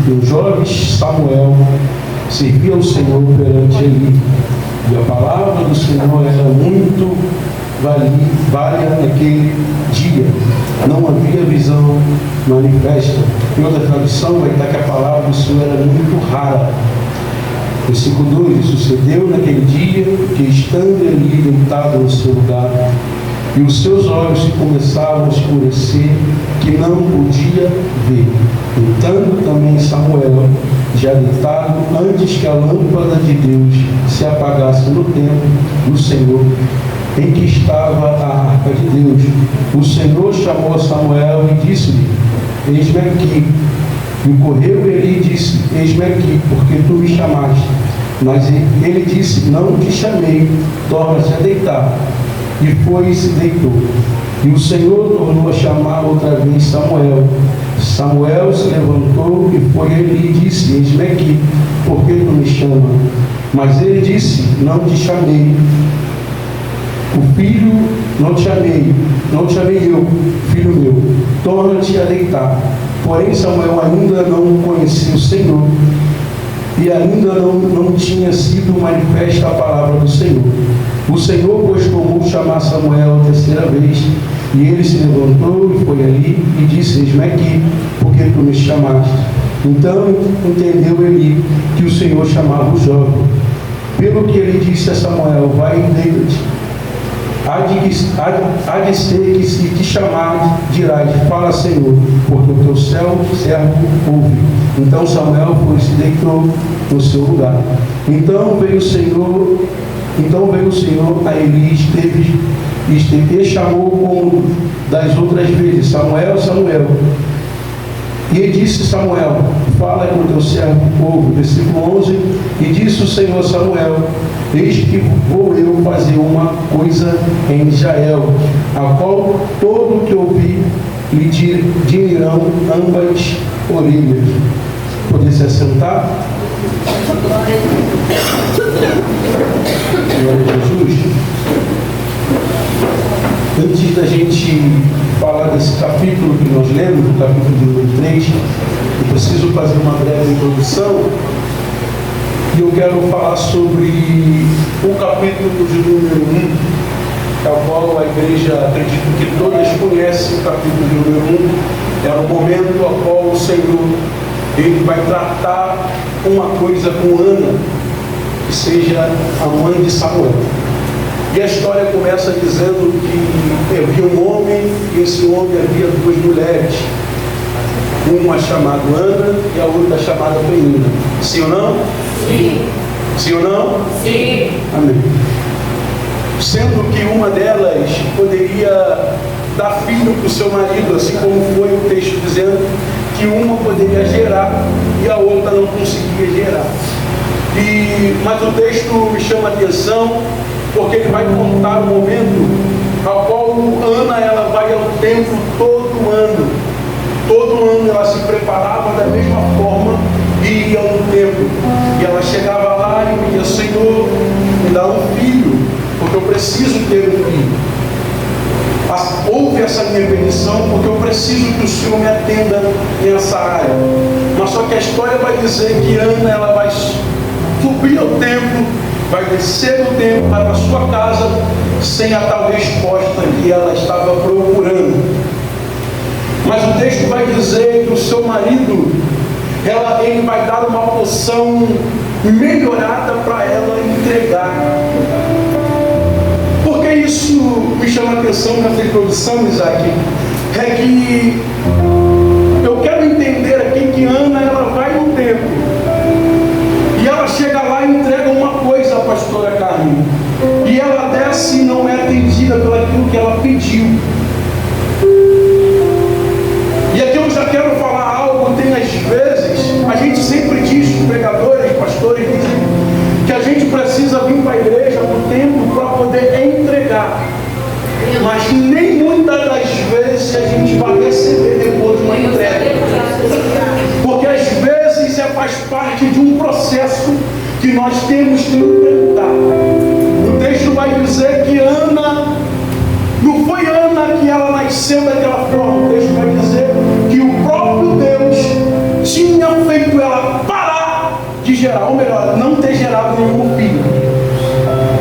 o jovem Samuel servia ao Senhor perante Eli, e a palavra do Senhor era muito valia naquele dia. Não havia visão manifesta. Em outra tradução vai estar que a palavra do Senhor era muito rara. Versículo 2: sucedeu naquele dia que, estando ali deitado no seu lugar, e os seus olhos se começavam a escurecer, que não podia ver. Entanto também Samuel, já deitado, antes que a lâmpada de Deus se apagasse no templo do Senhor, em que estava a arca de Deus, o Senhor chamou a Samuel e disse-lhe: eis-me aqui. E correu Eli e disse: eis-me aqui, porque tu me chamaste. Mas ele disse: não te chamei, torna-te a deitar. E foi e se deitou. E o Senhor tornou a chamar outra vez Samuel. Samuel se levantou e foi a Eli e disse: eis-me aqui, porque tu me chama? Mas ele disse: não te chamei. O filho, não te chamei eu, filho meu, torna-te a deitar. Porém Samuel ainda não conhecia o Senhor, e ainda não tinha sido manifesta a palavra do Senhor. O Senhor, pois, tomou chamar Samuel a terceira vez, e ele se levantou e foi ali e disse: eis-me aqui, porque tu me chamaste. Então entendeu Eli que o Senhor chamava o jovem. Pelo que ele disse a Samuel: vai e deita-te. Há de ser que, se te chamar, dirás: fala, Senhor, porque o teu servo ouve. Então Samuel foi e se deitou no seu lugar. Então veio o Senhor a Eli e chamou como das outras vezes: Samuel, Samuel. E disse Samuel: fala que o teu servo ouve. Versículo 11: e disse o Senhor a Samuel: eis que vou eu fazer uma coisa em Israel, a qual todo o que ouvir lhe dirão ambas orelhas. Poder se assentar? Glória a Jesus. Antes da gente falar desse capítulo que nós lemos, o capítulo de número 3, eu preciso fazer uma breve introdução. E eu quero falar sobre o capítulo de número 1, ao qual a igreja, acredito que todas conhecem o capítulo de número 1. É o momento ao qual o Senhor ele vai tratar uma coisa com Ana, que seja a mãe de Samuel. E a história começa dizendo que havia um homem, e esse homem havia duas mulheres, uma chamada Ana e a outra chamada Penina. Sim ou não? Sim. Sim ou não? Sim. Amém. Sendo que uma delas poderia dar filho para o seu marido, assim como foi o texto dizendo que uma poderia gerar e a outra não conseguia gerar. Mas o texto me chama a atenção porque ele vai contar o momento ao qual Ana ela vai ao templo todo ano. Todo ano ela se preparava da mesma forma e ia ao templo. E ela chegava lá e pedia: Senhor, me dá um filho, porque eu preciso ter um filho. Ouve essa minha petição, porque eu preciso que o Senhor me atenda nessa área. Mas só que a história vai dizer que Ana ela vai subir ao templo, vai descer do templo para a sua casa sem a tal resposta que ela estava procurando. Mas o texto vai dizer que o seu marido, ele vai dar uma porção melhorada para ela entregar. Por que isso me chama a atenção nessa introdução, Isaac? É que eu quero entender aqui que Ana ela vai no templo e ela chega lá e entrega uma coisa à pastora Carmen, e ela desce e não é atendida pelo aquilo que ela pediu. E aqui eu já quero falar algo. Tem às vezes, a gente sempre diz, os pregadores, pastores dizem que a gente precisa vir para a igreja, para o templo, para poder entregar. Mas nem muitas das vezes a gente vai receber depois feito ela parar de gerar, ou melhor, não ter gerado nenhum filho.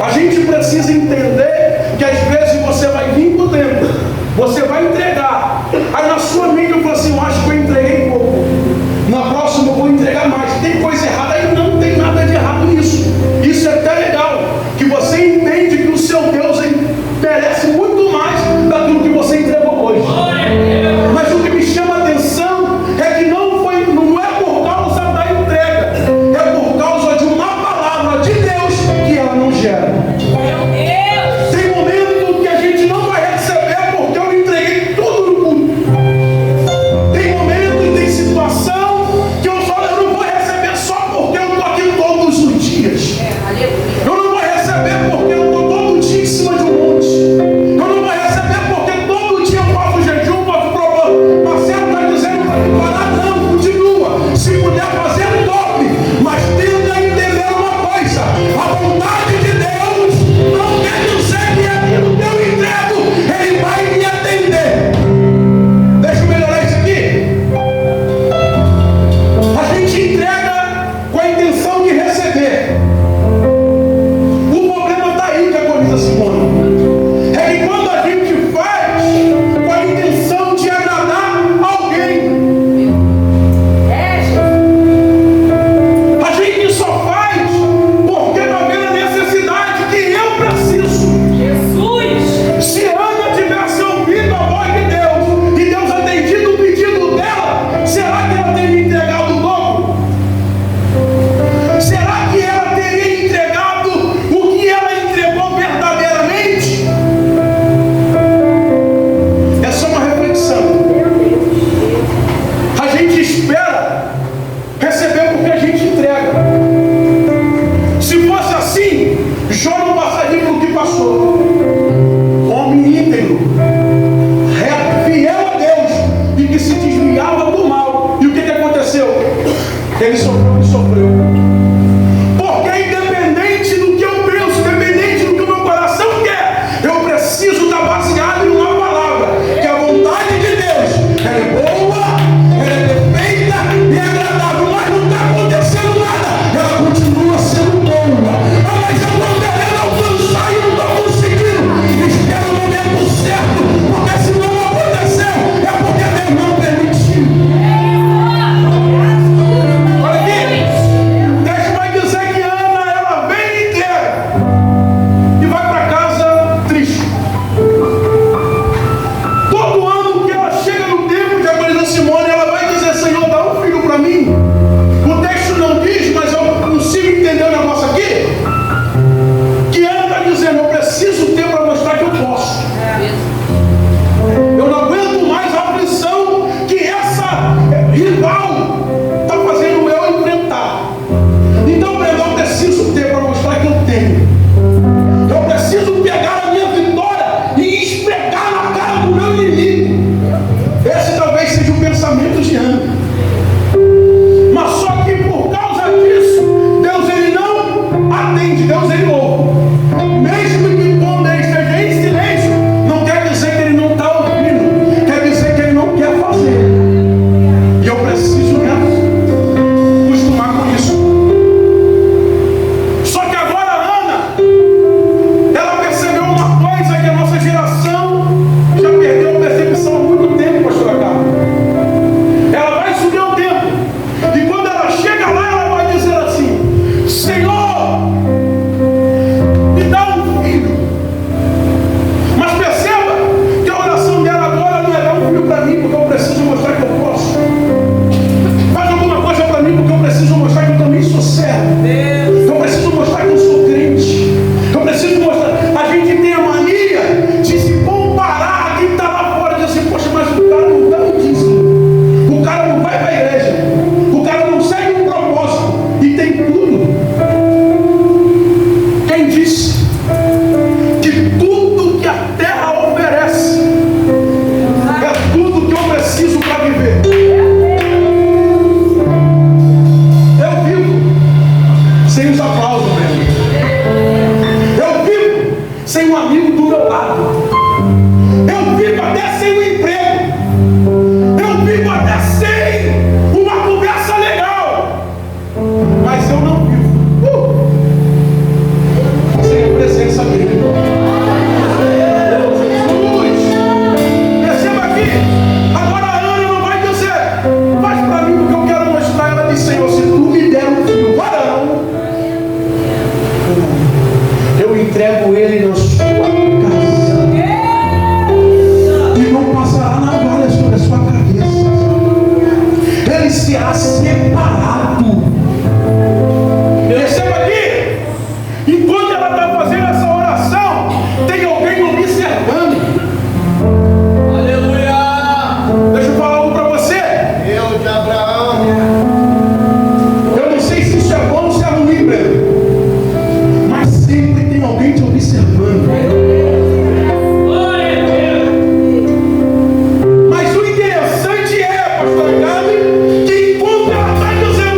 A gente precisa entender que às vezes você vai vir por dentro, você vai entregar, aí na sua mente eu falo assim, eu acho que eu entreguei pouco, na próxima eu vou entregar mais, tem coisa errada, aí não tem nada de errado nisso. Isso é até legal, que você entende que o seu Deus merece muito mais daquilo que você entregou hoje. Mas o que me chama a atenção é que não é por causa da entrega, é por causa de uma palavra de Deus que ela não gera. Tem momento que a gente não vai receber porque eu entreguei tudo no culto. Tem momento e tem situação que eu não vou receber só porque eu estou aqui todos os dias. Eu não vou receber porque eu estou todo dia em cima de um monte. Eu não vou receber porque todo dia eu faço jejum, faço propósito. Marcelo está dizendo para mim parar, não, continua. Se puder fazer, top. Mas tenta entender uma coisa: a vontade de Deus não quer dizer que aquilo que eu entrego, Ele vai me atender. Deixa eu melhorar isso aqui. A gente entrega com a intenção de receber. O problema está aí que agoniza Simone. É que quando a gente faz com a intenção de agradar alguém, a gente só faz porque está vendo a necessidade que eu preciso. Se Ana tivesse ouvido a voz de Deus e Deus atendido o pedido dela, será que ela teria entregado o dobro? Será que ela teria entregado o que ela entregou verdadeiramente? É só uma reflexão. A gente espera receber porque a gente entrega. Se fosse assim, Jó não passaria pelo que passou. Homem íntegro, reto, fiel a Deus e que se desviava do mal. E o que aconteceu? Ele sofreu. Porque independente do que eu penso, independente do que o meu coração quer, eu preciso estar baseado em uma palavra, que a vontade de Deus ela é boa, ela é perfeita e é agradável, mas não está acontecendo nada, ela continua sendo boa. Mas eu estou querendo alcançar e não estou conseguindo. Espera o momento certo, porque se não aconteceu, é porque Deus não permitiu. Olha aqui. preparado. Perceba aqui, enquanto ela está fazendo essa oração, tem alguém observando. Aleluia! Deixa eu falar algo para você. Eu de Abraão. Eu não sei se isso é bom ou se é ruim, Breno, mas sempre tem alguém te observando. Mas o interessante é, pastor Gabi, que enquanto ela está dizendo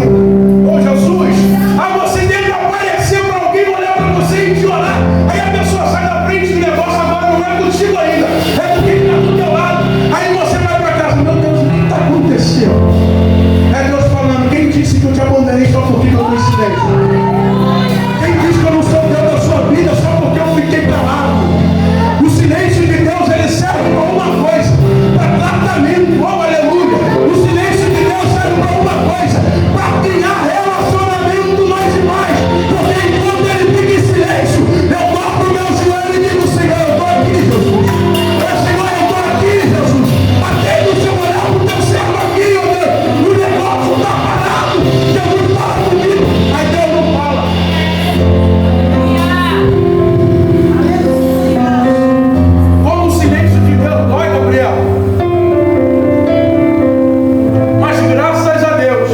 ainda. Ô Jesus, aí você tenta aparecer para alguém, olhar para você e te orar. Aí a pessoa sai da frente do negócio, agora não é contigo ainda, é porque ele está do teu lado. Aí você vai para casa, meu Deus, o que está acontecendo? É Deus falando, quem disse que eu te abandonei só porque eu estou em silêncio? Quem disse que eu não sou Deus da sua vida só porque eu fiquei calado? O silêncio de Deus, ele serve para uma coisa, para tratamento, oh aleluia. O silêncio de Deus serve para uma coisa, para criar relacionamento mais e mais. Porque enquanto ele fica em silêncio, eu dobro o meu joelho e digo, Senhor, eu estou aqui, Jesus. Senhor, eu estou aqui, Jesus. Atende o seu olhar para o teu servo aqui, oh Deus. O negócio está parado. Jesus fala comigo. Aí Deus não fala. Como o silêncio de Deus dói, Gabriel. Mas graças a Deus,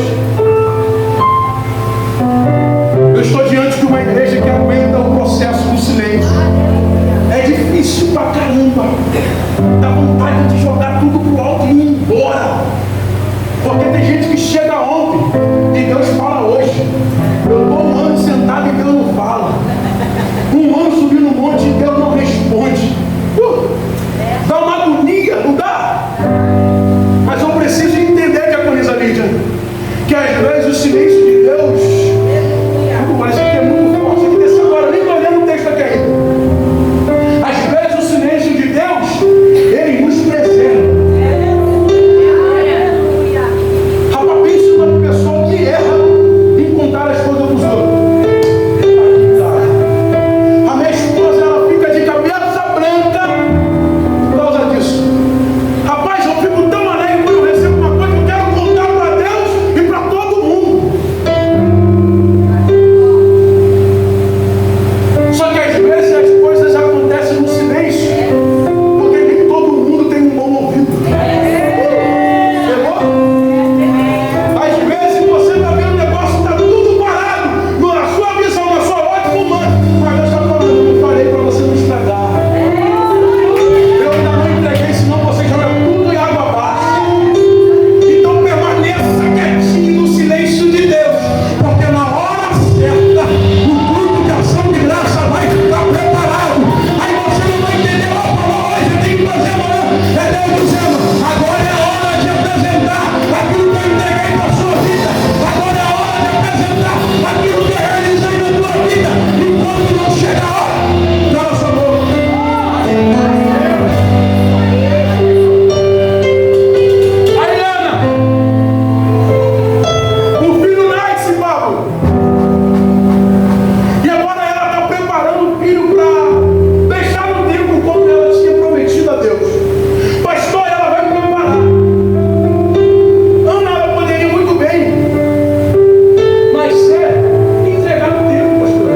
eu estou diante de uma igreja que aguenta o processo do silêncio. É difícil pra caramba. Dá vontade de jogar tudo pro alto e ir embora. Porque tem gente que chega ontem e Deus fala hoje. Eu estou um ano sentado e Deus não fala. Um ano subindo no monte e Deus não responde. Dá uma agonia, não dá? Mas eu preciso entender, diaconisa Lídia, que às vezes o silêncio de Deus, parece que é muito forte. Você tem que descer agora, nem estou olhando o texto aqui ainda. Às vezes o silêncio de Deus, ele nos preserva. Rapaz, pense numa pessoa que erra em contar as coisas dos outros. A minha esposa, ela fica de cabeça branca por causa disso. Rapaz, eu fico tão alegre quando eu recebo uma coisa que eu quero contar para Deus e para todo mundo. Só que às vezes as coisas acontecem no silêncio, porque nem todo mundo tem um bom ouvido. Pegou? Às vezes você está vendo o negócio, está tudo parado, na sua visão, na sua ótica humana. Mas Deus está falando, eu falei para você não estragar. Eu ainda não entreguei, senão você joga tudo em água abaixo. Então permaneça quietinho no silêncio de Deus, porque na hora certa, o culto de ação de graça vai ficar preparado. Aí você não vai entender, hoje eu tenho que fazer amanhã. É Deus dizendo, agora é a hora de apresentar aquilo que eu entreguei para a sua vida. Agora é a hora de apresentar aquilo que eu realizei na tua vida. Enquanto não chega a hora, cala sua boca. Aí, Ana, o filho nasce, Pablo. E agora ela está preparando o filho para deixar no tempo como ela tinha prometido a Deus. Pastor, ela vai preparar. Ana, ela poderia muito bem nascer e entregar no tempo, pastor.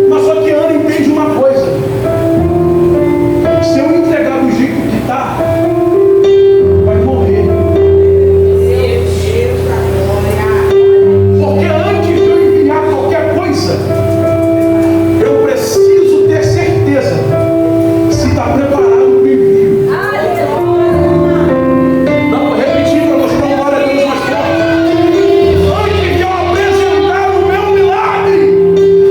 Mas só que Ana entende uma coisa. Se eu entregar do jeito que está, vai morrer. Porque antes de eu enviar qualquer coisa, eu preciso ter certeza se está preparado para o envio. Não, vou repetir para você dar glória a Deus mais forte. Antes de eu apresentar o meu milagre,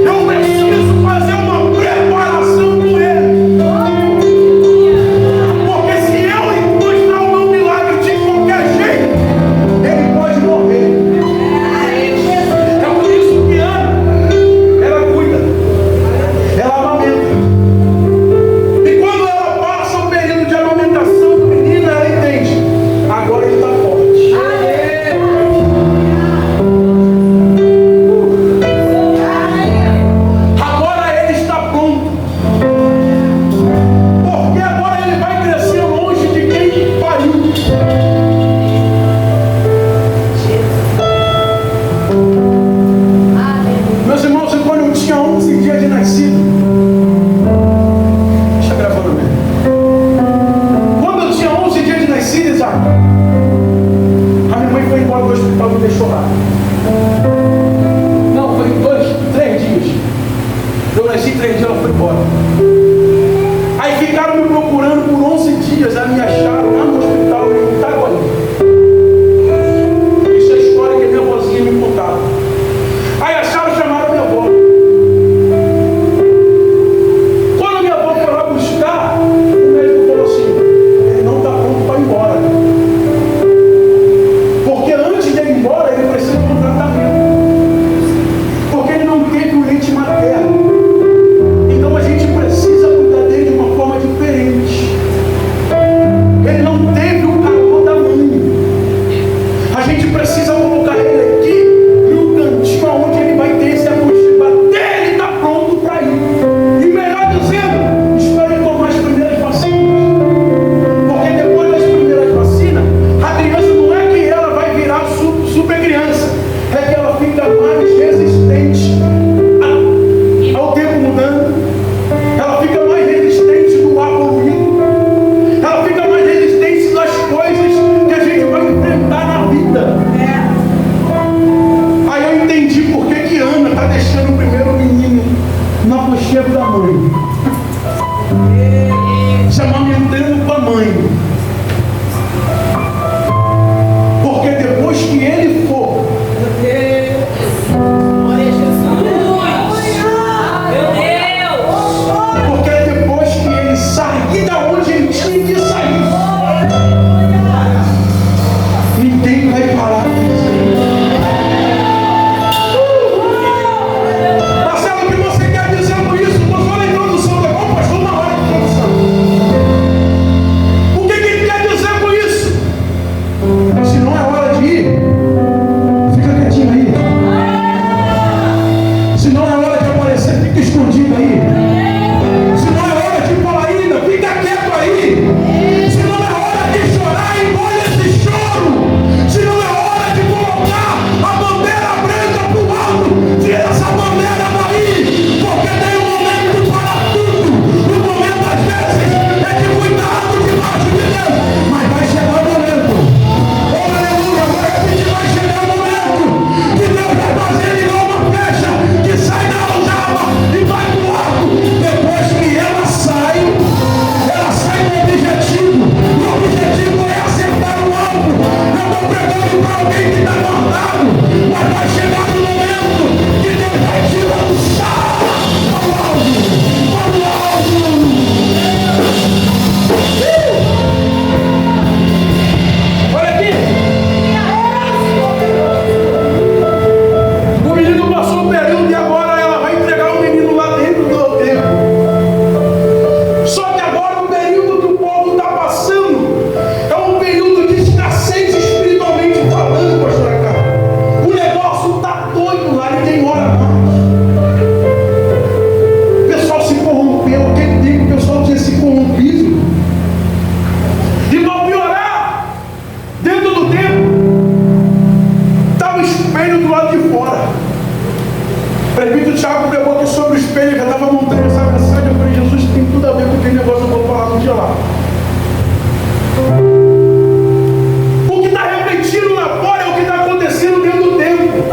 eu preciso fazer uma preparação com ele. Porque se eu mostrar o meu milagre de qualquer jeito, ele pode morrer. É por isso que Ana, ela cuida, ela amamenta. E quando ela passa o período de amamentação do menino, ela entende, agora ele está forte. Agora ele está pronto. Porque agora ele vai crescer longe de quem pariu. Meus irmãos, e quando eu tinha 11 dias de nascido, deixa eu gravar no meio. Quando eu tinha 11 dias de nascido, Isaac, a minha mãe foi embora do hospital e me deixou lá. Não, foi 3 dias. Eu nasci 3 dias, ela foi embora. Aí ficaram me procurando por 11 dias, aí me acharam lá no hospital em Itaguaí. Isso é a história que a minha vozinha me contava. Thiago pegou aqui sobre o espelho, já estava montando essa mensagem. Eu falei, Jesus, tem tudo a ver com aquele negócio que eu vou falar no dia lá. O que está refletindo lá fora é o que está acontecendo dentro do templo.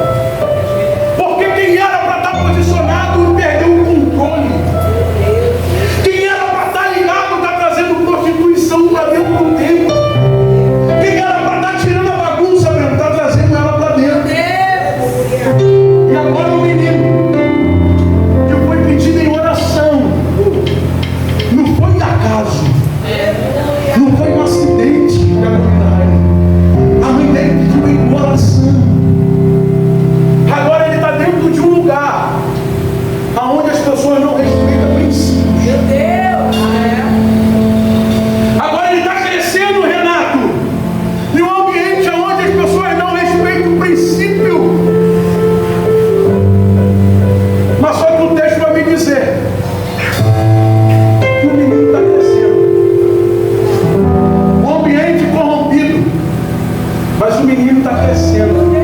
Porque quem era para estar posicionado perdeu o controle. Quem era para estar ligado está trazendo prostituição para dentro do templo. Quem era para estar tirando a bagunça, está trazendo ela para dentro. E agora o menino que foi pedido em oração, não foi acaso, não foi um acidente da comunidade. A mãe dele pediu em oração. Agora ele está dentro de um lugar onde as pessoas não respeitam princípios. Meu Deus! Agora ele está crescendo, Renato, em um ambiente onde as pessoas não respeitam o princípio. Mas só que o texto vai me dizer que o menino está crescendo. O ambiente corrompido, mas o menino está crescendo.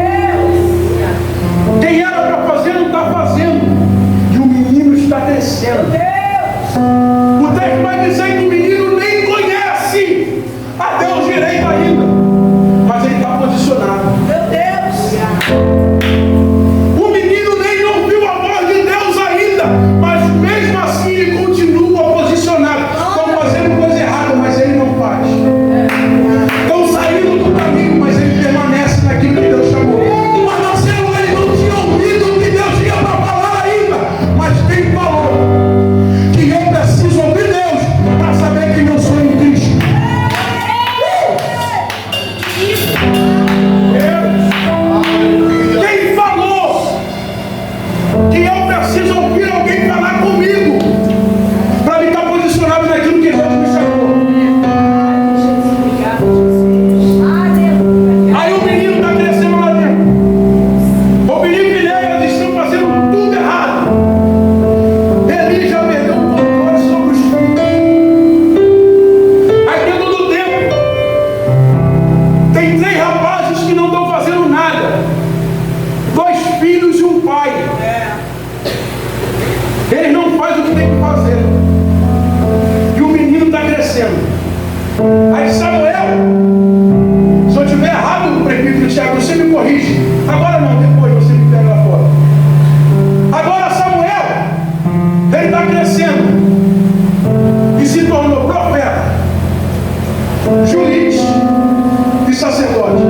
Quem era para fazer não está fazendo, e o menino está crescendo. O texto vai dizer que o menino nem conhece a Deus direito ainda, mas ele está posicionado. Meu Deus! O menino nem ouviu a voz de Deus ainda, mas mesmo assim ele continua posicionado. Estão fazendo coisa errada, mas ele não faz. Estão saindo do caminho, mas ele permanece naquilo que Deus chamou. Mas Marcelo, ele não tinha ouvido o que Deus tinha para falar ainda, mas quem falou que eu preciso ouvir Deus para saber quem eu sou em Cristo. Quem falou que eu preciso ouvir alguém falar comigo para me estar posicionado naquilo que Deus me chamou? Aí o menino está crescendo lá dentro. O menino e Finéias estão fazendo tudo errado. Ele já perdeu o controle sobre os filhos. Aí dentro do templo tem 3 rapazes que não estão fazendo nada. 2 filhos e um pai. Eles não fazem o que tem que fazer. E o menino está crescendo. Aí Samuel, se eu estiver errado, o prefeito Thiago, você me corrige. Agora não, depois você me pega lá fora. Agora Samuel, ele está crescendo e se tornou profeta, juiz e sacerdote.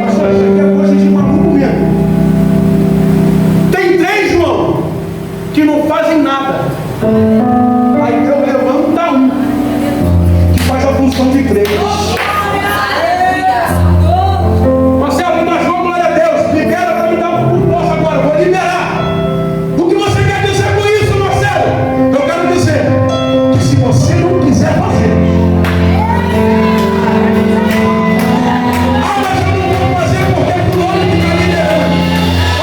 Pastor, isso aqui é coisa de maluco mesmo. Tem 3, João, que não fazem nada. Aí Deus levanta um que faz a função de igreja. Marcelo, nós vamos, glória a Deus. Libera para me dar um posso agora. Vou liberar. O que você quer dizer com isso, Marcelo? Eu quero dizer que se você não quiser fazer, mas eu não vou fazer porque é o nome que está liderando.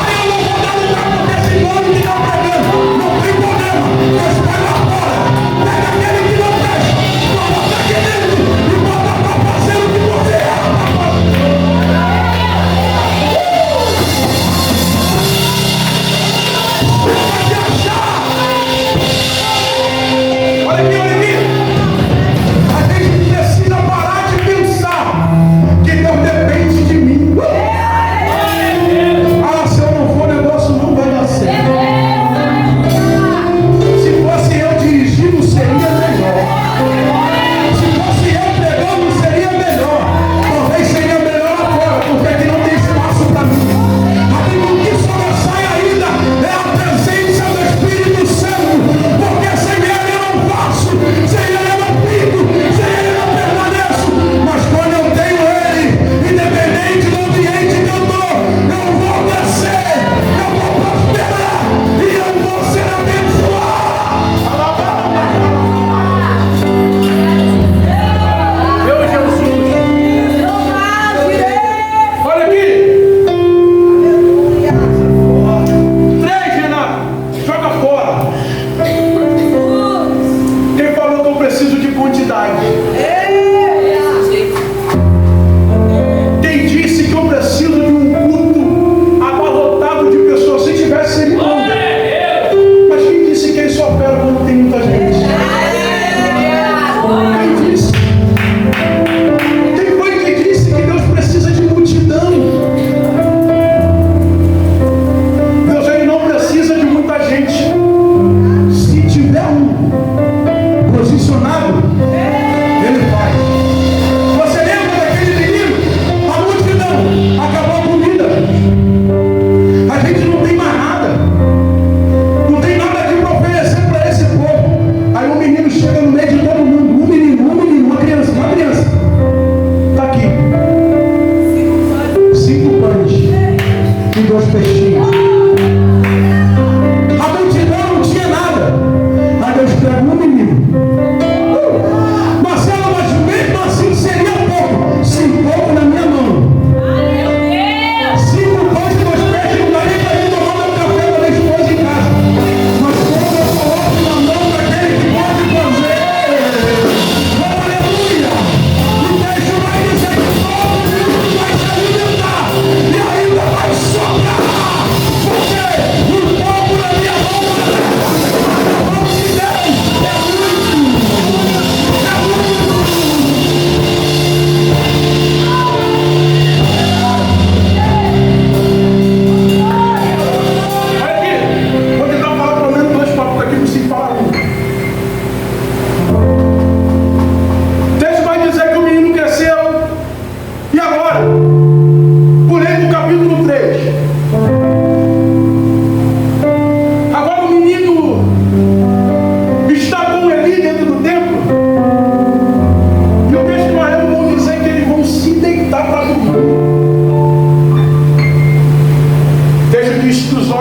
Aí eu não vou dar lugar porque esse nome que está pregando. Não tem problema. Deus vai lá fora. Pega aquele que não presta. Bota aqui dentro e bota para fazer o que você é. Pode achar. Olha aqui, olha aqui. A gente precisa parar de pensar que Deus depende de mim. Ah, se eu não for, o negócio não vai dar certo. Se fosse eu dirigindo, seria melhor. Se fosse eu pregando, seria melhor. Talvez seria melhor agora, porque aqui não tem espaço para mim. Mas o que sobressai ainda é a presença do Espírito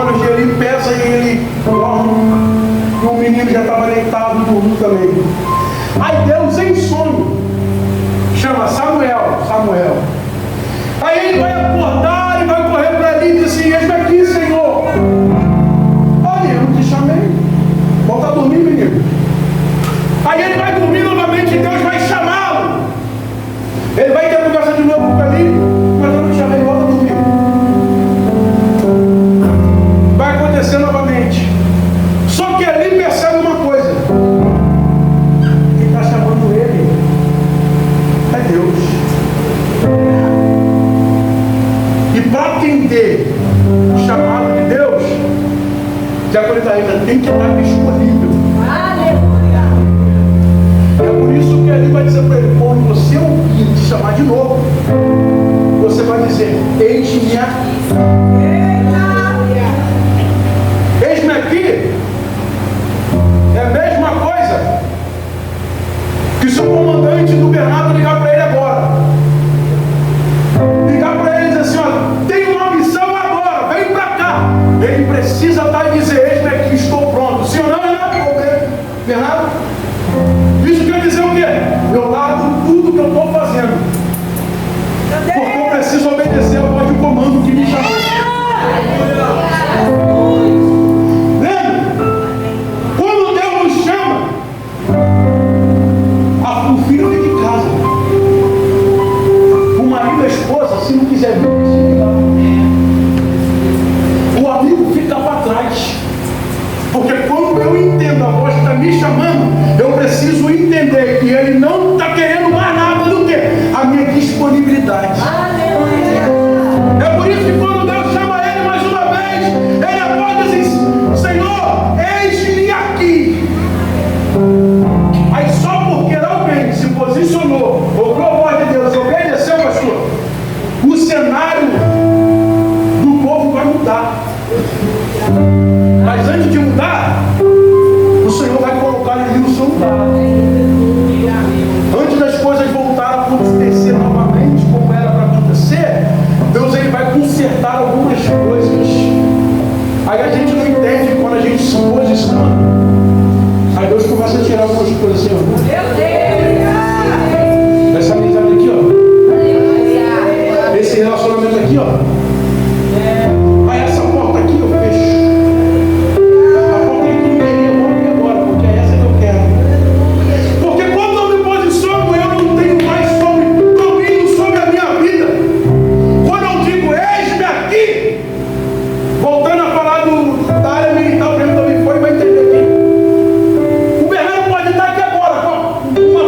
olhos de Eli pesam e ele dorme. E o menino já estava deitado, dormindo também. Aí Deus, em sonho, chama Samuel. Aí ele vai acordar e vai correr para Eli e diz assim: eis-me aqui, Senhor. Olha, eu não te chamei. Volta a dormir, menino. Aí ele vai dormir novamente e Deus vai chamá-lo. Ele vai ter conversa de novo com Eli, mas eu não te chamei, volta a dormir. Vai acontecer novamente. Só que Eli percebe uma coisa: quem está chamando ele é Deus. E para atender o chamado de Deus, já quando ele está ainda, tem que estar disponível. Aleluia! É por isso que ele vai dizer para ele: quando você ouvir te chamar de novo, você vai dizer: eis-me aqui. Eis-me aqui é a mesma coisa que se o comandante do Bernardo ligar para ele agora. Ligar para ele e dizer assim: ó, tem uma missão agora, vem para cá. Ele precisa estar e dizer: eis-me aqui, estou pronto. Sim ou não, Bernardo? Isso quer dizer o quê? Eu largo tudo que eu estou fazendo, porque eu preciso obedecer a voz de comando que me chamou. Lembra? Quando Deus nos chama, o filho fica em casa. O marido e a esposa, se não quiser vir, o amigo fica para trás. Porque quando eu entendo a voz que está me chamando, eu preciso entender que ele não está querendo mais nada do que a minha disponibilidade. É por isso que quando Deus chama ele mais uma vez, ele acorda e diz: Senhor, eis-me aqui. Aí só porque alguém se posicionou, ouviu a voz de Deus, obedeceu, pastor, o cenário do povo vai mudar. Mas antes de mudar, o Senhor vai colocar ele no seu lugar. Antes das coisas voltarem a acontecer novamente, como era para acontecer, Deus ele vai consertar algumas coisas. Aí a gente não entende quando a gente se posiciona. Aí Deus começa a tirar algumas coisas assim, ó. Essa amizade aqui, ó. Esse relacionamento aqui, ó. Aí essa porta aqui eu fecho. A porta que eu queria, eu vou abrir agora, porque é essa que eu quero. Porque quando eu me posiciono, eu não tenho mais domínio sobre a minha vida. Quando eu digo: eis-me aqui, voltando a falar da área militar, o Breno também foi e vai entender aqui. O Bernardo pode estar aqui agora, com uma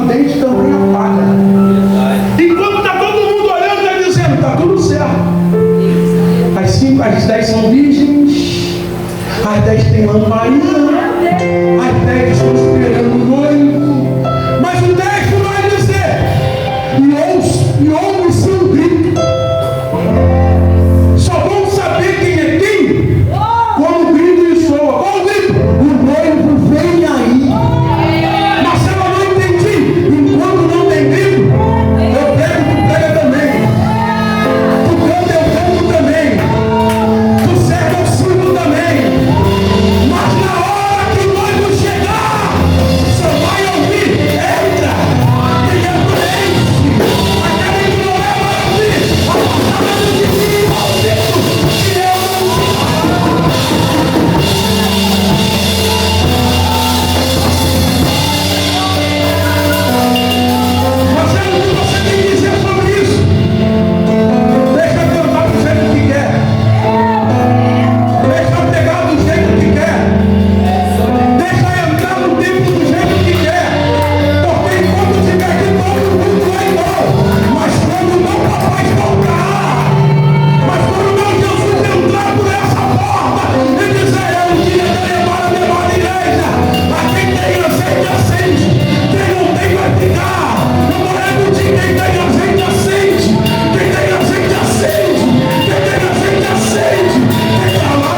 o dente também apaga. Enquanto está todo mundo olhando, está dizendo, está tudo certo. As 10 são virgens, as 10 têm lamparina, as 10 estão esperando o noivo, mas o 10 vai dizer, e ouve-se um grito. Só vão saber quem é quem quando o grito soa. Qual o grito? O noivo vem aí. Marcelo, eu não entendi. Enquanto não tem grito, eu prego, tu prega também. Tu canta, eu canto também. Tu serve, eu sirvo também. Mas na hora que o noivo chegar, só vai ouvir, entra. E preenche. Aquele que não é vai ouvir. A palavra de mim, maldito, que eu não sei. Marcelo, o que você tem que dizer sobre isso? Deixa cantar do jeito que quer. Deixa pegar do jeito que quer. Deixa entrar no tempo do jeito que quer. Porque enquanto tiver aqui todo mundo é igual. Mas quando não papai voltar, mas quando meu Jesus entrar por essa porta e dizer, é o dia de levar a igreja, a quem tem azeite acende, quem não tem vai ficar. Eu vou repetir, quem tem azeite acende, quem tem azeite acende, quem tem azeite acende, quem tá lá.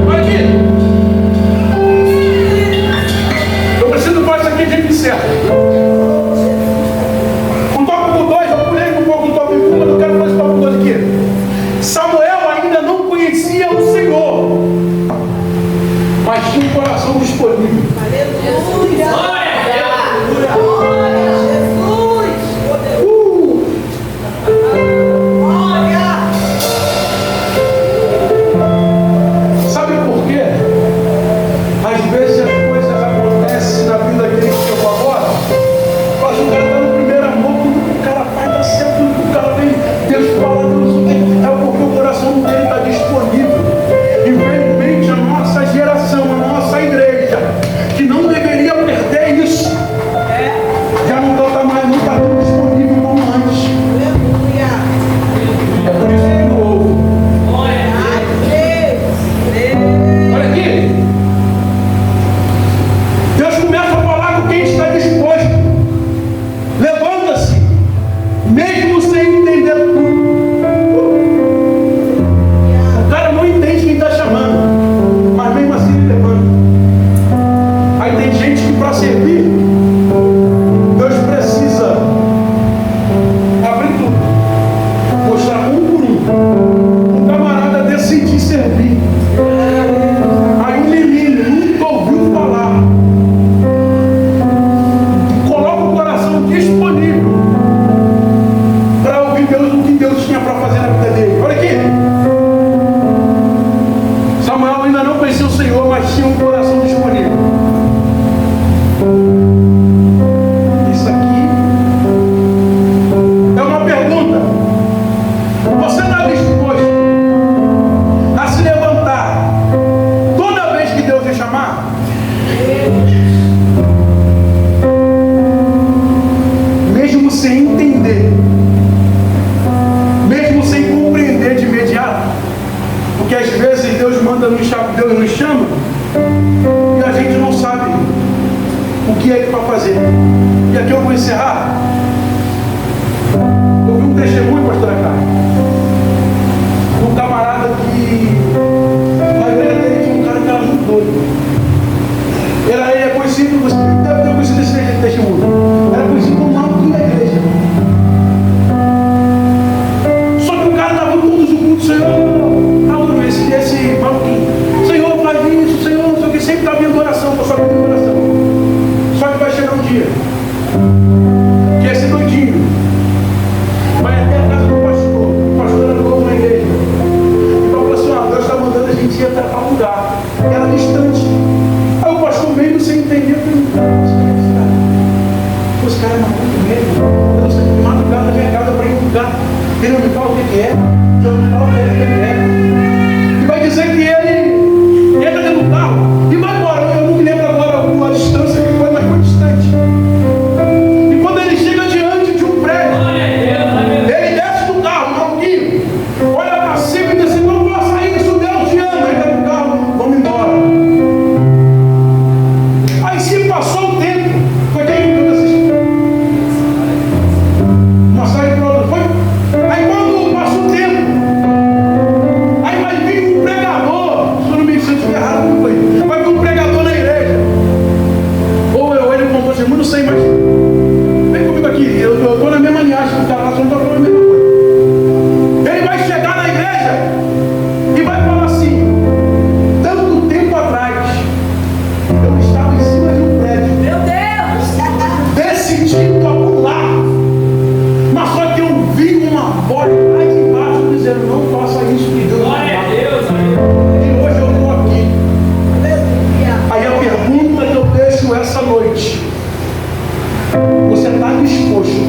Olha aqui. Eu preciso fazer isso aqui de jeito certo. O tópico 2, eu pulei um pouco o tópico 1, mas eu quero fazer o tópico 2 aqui. Samuel ainda não conhecia o Senhor, mas tinha um coração disponível. Aleluia! Glória! Sabe por quê? Às vezes as coisas acontecem na vida daquele que chegou agora, mas o cara está no primeiro amor, tudo que o cara faz está certo, tudo que o cara vem, Deus fala, Deus o que é porque o coração dele está disponível. Infelizmente a nossa geração, a nossa igreja, que não deveria perder isso, já não está mais, não está tão disponível como antes. É por isso que não ouve. Olha aqui. Deus começa a falar com quem está disposto. Levanta-se, mesmo sem entender tudo. O cara não entende quem está chamando, mas mesmo assim ele levanta. Aí tem gente que para servir, Deus precisa abrir tudo, mostrar um por um. O camarada decidir servir. Aí o menino nunca ouviu falar. Coloca o coração disponível para ouvir Deus, o que Deus tinha para fazer na vida dele. Olha aqui. Samuel ainda não conhecia o Senhor, mas tinha um coração disponível. Isso aqui é uma pergunta. Você está disposto a se levantar toda vez que Deus lhe chamar? Mesmo sem entender, mesmo sem compreender de imediato, porque às vezes Deus manda nos chamar, Deus nos chama e a gente não sabe o que é para fazer. E aqui eu vou encerrar. Eu vi um testemunho, pastor Acá, um camarada que na igreja dele tinha um cara que era muito doido. Ele é conhecido, você deve ter conhecido esse testemunho. Era conhecido como maluquinho da igreja. Só que o cara estava em todos os cultos, Senhor, adoro esse maluquinho. Senhor, faz isso, Senhor, não sei o que, sempre está vindo oração, só que tem oração. Só que vai chegar um dia que esse doidinho vai até a casa do pastor. faça isso que Deus vai Glória a dar. Deus. E hoje eu estou aqui. Aí a pergunta que eu deixo essa noite: você está disposto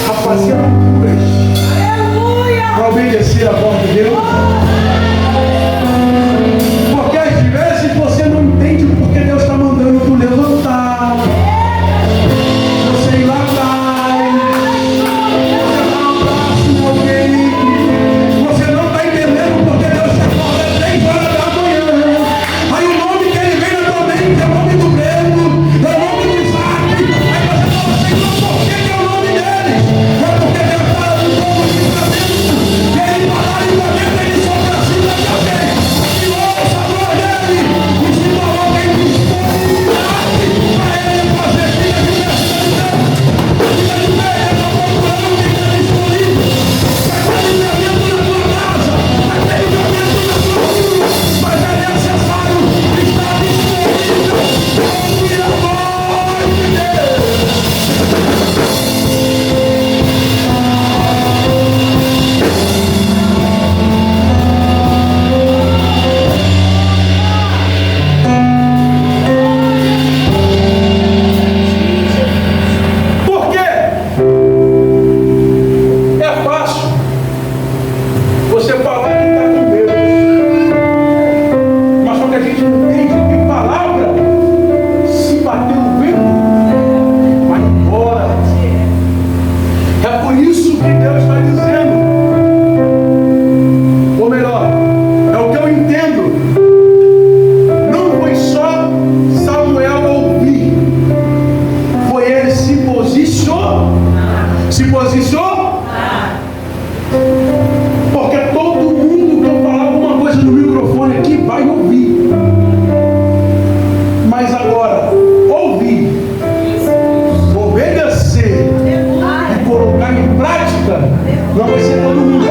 a fazer loucuras para obedecer a voz de Deus? Porque às vezes você não entende porque Deus está mandando tu levantar, você ir lá atrás, você dar um abraço em alguém. Você não está entendendo porque Deus te acorda às 3 horas da manhã. Aí o nome que ele vem na tua mente é o nome do Breno, é o nome do Isaac. Aí você fala, Senhor, por que é o nome dele? É porque Deus fala do povo de livramento. E ele fala livramento, ele sopra assim da alguém. E ouça a voz dele. E se coloca em disponibilidade para ele fazer vida de verdade. Vida de pé, ele está procurando quem está disponível. Vai ter livramento na tua casa, vai ter livramento na tua vida, mas é necessário estar disponível para ouvir a voz de Deus. Por quê? É fácil você falar que está com Deus, mas só que a gente não entende que palavra, se bater no vento, vai embora. É por isso que Deus está dizendo, ou melhor, é o que eu entendo. Não foi só Samuel ouvir, foi ele se posicionou. Se posicionou? Porque todo mundo que eu falar alguma coisa no microfone aqui vai ouvir. Mas agora, ouvir, obedecer e colocar em prática, não vai ser todo mundo.